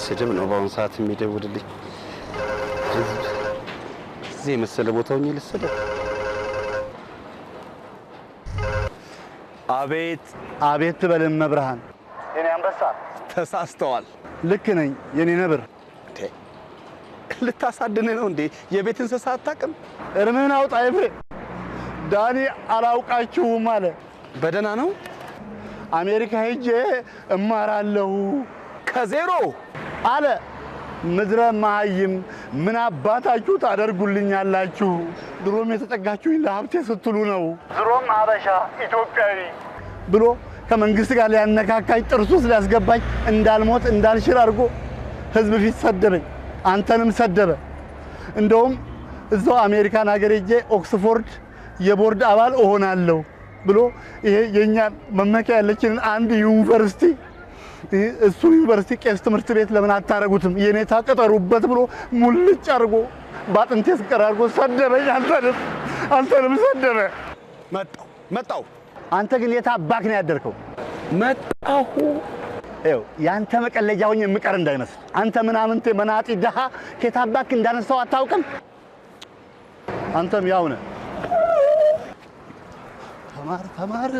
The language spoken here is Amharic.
ስድብ ነው በአሁኑ ሰዓት የሚደውልልኝ። እዚህ የመሰለ ቦታው ልስደብ። አቤት አቤት ትበልም መብርሃን። የኔ አንበሳ ተሳስተዋል። ልክ ነኝ የኔ ነብር። ልታሳድነኝ ነው እንዴ? የቤት እንስሳ አታውቅም? እርምህን አውጣ ኤፍሬም። ዳኒ አላውቃችሁም አለ። በደህና ነው? አሜሪካ ሄጄ እማራለሁ ከዜሮ አለ። ምድረ መሃይም ምን አባታችሁ ታደርጉልኛላችሁ? ድሮም የተጠጋችሁኝ ለሀብቴ ስትሉ ነው። ድሮም አበሻ ኢትዮጵያዊ ብሎ ከመንግስት ጋር ሊያነካካኝ ጥርሱ ሊያስገባኝ እንዳልሞት እንዳልሽር አድርጎ ህዝብ ፊት ሰደበኝ። አንተንም ሰደበ። እንደውም እዛው አሜሪካን ሀገር ሄጄ ኦክስፎርድ የቦርድ አባል እሆናለሁ ብሎ ይሄ የኛ መመኪያ ያለችንን አንድ ዩኒቨርሲቲ እሱ ዩኒቨርሲቲ ቄስ ትምህርት ቤት ለምን አታረጉትም የኔታ ቀጠሩበት ብሎ ሙልጭ አድርጎ ባጥንቴ ስቀር አድርጎ ሰደበኝ። አንተንም ሰደበ። መጣው። አንተ ግን የት አባክ ነው ያደርከው? መጣሁ። ይኸው ያንተ መቀለጃ ሆኜ የምቀር እንዳይመስል። አንተ ምናምንቴ መናጢ ደሃ ከየት አባክ እንዳነሳው አታውቅም? አንተም ያው ነህ። ተማር